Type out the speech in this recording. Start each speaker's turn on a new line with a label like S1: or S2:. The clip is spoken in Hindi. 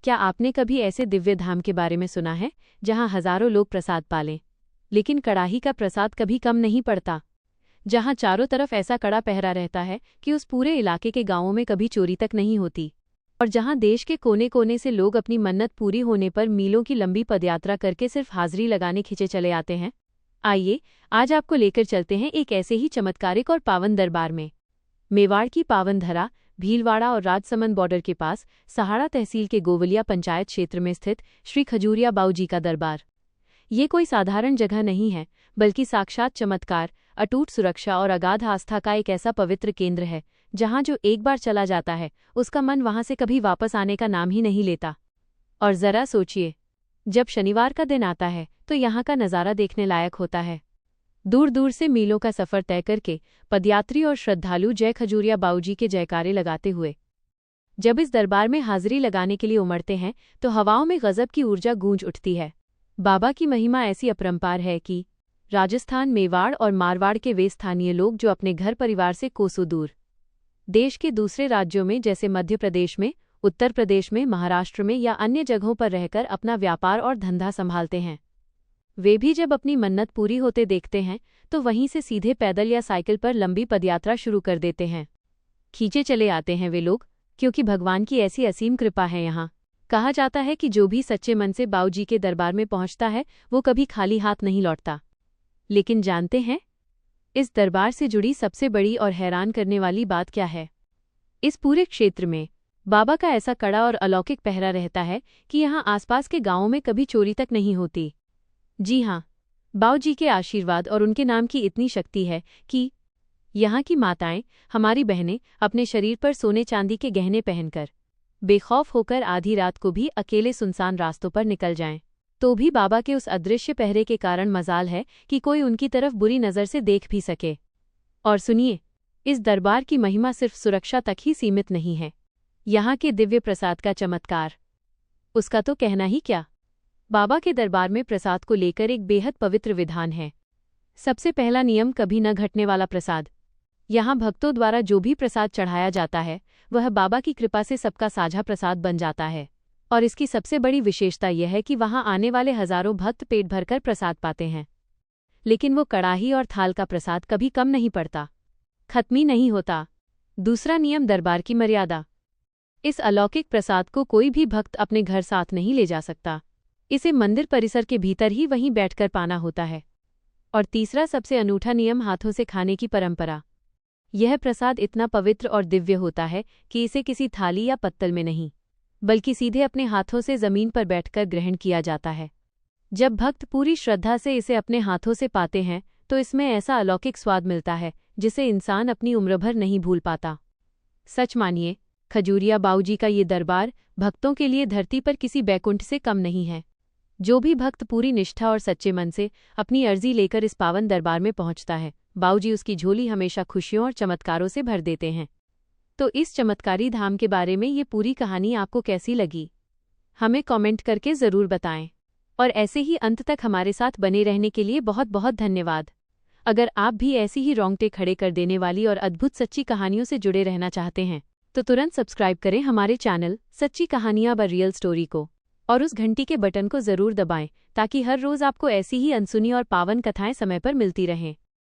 S1: क्या आपने कभी ऐसे दिव्य धाम के बारे में सुना है जहां हजारों लोग प्रसाद पालें, लेकिन कड़ाही का प्रसाद कभी कम नहीं पड़ता? जहां चारों तरफ ऐसा कड़ा पहरा रहता है कि उस पूरे इलाके के गांवों में कभी चोरी तक नहीं होती, और जहां देश के कोने कोने से लोग अपनी मन्नत पूरी होने पर मीलों की लंबी पदयात्रा करके सिर्फ हाजिरी लगाने खिंचे चले आते हैं। आइए आज आपको लेकर चलते हैं एक ऐसे ही चमत्कारिक और पावन दरबार में। मेवाड़ की पावन धरा, भीलवाड़ा और राजसमंद बॉर्डर के पास सहाड़ा तहसील के गोवलिया पंचायत क्षेत्र में स्थित श्री खजूरिया बाऊजी का दरबार। ये कोई साधारण जगह नहीं है, बल्कि साक्षात चमत्कार, अटूट सुरक्षा और अगाध आस्था का एक ऐसा पवित्र केंद्र है जहां जो एक बार चला जाता है उसका मन वहां से कभी वापस आने का नाम ही नहीं लेता। और जरा सोचिए, जब शनिवार का दिन आता है तो यहाँ का नज़ारा देखने लायक होता है। दूर दूर से मीलों का सफर तय करके पदयात्री और श्रद्धालु जय खजूरिया बाऊजी के जयकारे लगाते हुए जब इस दरबार में हाजिरी लगाने के लिए उमड़ते हैं तो हवाओं में गजब की ऊर्जा गूंज उठती है। बाबा की महिमा ऐसी अपरंपार है कि राजस्थान, मेवाड़ और मारवाड़ के वे स्थानीय लोग जो अपने घर परिवार से कोसों दूर देश के दूसरे राज्यों में जैसे मध्य प्रदेश में, उत्तर प्रदेश में, महाराष्ट्र में या अन्य जगहों पर रहकर अपना व्यापार और धंधा संभालते हैं, वे भी जब अपनी मन्नत पूरी होते देखते हैं तो वहीं से सीधे पैदल या साइकिल पर लंबी पदयात्रा शुरू कर देते हैं। खींचे चले आते हैं वे लोग, क्योंकि भगवान की ऐसी असीम कृपा है यहाँ। कहा जाता है कि जो भी सच्चे मन से बाऊजी के दरबार में पहुँचता है वो कभी खाली हाथ नहीं लौटता। लेकिन जानते हैं इस दरबार से जुड़ी सबसे बड़ी और हैरान करने वाली बात क्या है? इस पूरे क्षेत्र में बाबा का ऐसा कड़ा और अलौकिक पहरा रहता है कि यहाँ आसपास के गांवों में कभी चोरी तक नहीं होती। जी हाँ, बाऊजी के आशीर्वाद और उनके नाम की इतनी शक्ति है कि यहाँ की माताएं, हमारी बहनें, अपने शरीर पर सोने चांदी के गहने पहनकर बेखौफ होकर आधी रात को भी अकेले सुनसान रास्तों पर निकल जाएं, तो भी बाबा के उस अदृश्य पहरे के कारण मजाल है कि कोई उनकी तरफ बुरी नज़र से देख भी सके। और सुनिए, इस दरबार की महिमा सिर्फ सुरक्षा तक ही सीमित नहीं है। यहाँ के दिव्य प्रसाद का चमत्कार, उसका तो कहना ही क्या। बाबा के दरबार में प्रसाद को लेकर एक बेहद पवित्र विधान है। सबसे पहला नियम, कभी न घटने वाला प्रसाद। यहाँ भक्तों द्वारा जो भी प्रसाद चढ़ाया जाता है वह बाबा की कृपा से सबका साझा प्रसाद बन जाता है। और इसकी सबसे बड़ी विशेषता यह है कि वहाँ आने वाले हजारों भक्त पेट भरकर प्रसाद पाते हैं, लेकिन वो कड़ाही और थाल का प्रसाद कभी कम नहीं पड़ता, खत्म ही नहीं होता। दूसरा नियम, दरबार की मर्यादा। इस अलौकिक प्रसाद को कोई भी भक्त अपने घर साथ नहीं ले जा सकता, इसे मंदिर परिसर के भीतर ही वहीं बैठकर पाना होता है। और तीसरा सबसे अनूठा नियम, हाथों से खाने की परंपरा। यह प्रसाद इतना पवित्र और दिव्य होता है कि इसे किसी थाली या पत्तल में नहीं, बल्कि सीधे अपने हाथों से जमीन पर बैठकर ग्रहण किया जाता है। जब भक्त पूरी श्रद्धा से इसे अपने हाथों से पाते हैं तो इसमें ऐसा अलौकिक स्वाद मिलता है जिसे इंसान अपनी उम्र भर नहीं भूल पाता। सच मानिए, खजूरिया बाऊजी का ये दरबार भक्तों के लिए धरती पर किसी बैकुंठ से कम नहीं है। जो भी भक्त पूरी निष्ठा और सच्चे मन से अपनी अर्जी लेकर इस पावन दरबार में पहुंचता है, बाऊजी उसकी झोली हमेशा खुशियों और चमत्कारों से भर देते हैं। तो इस चमत्कारी धाम के बारे में ये पूरी कहानी आपको कैसी लगी, हमें कमेंट करके ज़रूर बताएं। और ऐसे ही अंत तक हमारे साथ बने रहने के लिए बहुत बहुत धन्यवाद। अगर आप भी ऐसी ही रोंगटे खड़े कर देने वाली और अद्भुत सच्ची कहानियों से जुड़े रहना चाहते हैं तो तुरंत सब्सक्राइब करें हमारे चैनल सच्ची कहानियां ब रियल स्टोरी को, और उस घंटी के बटन को ज़रूर दबाएं ताकि हर रोज़ आपको ऐसी ही अनसुनी और पावन कथाएं समय पर मिलती रहें।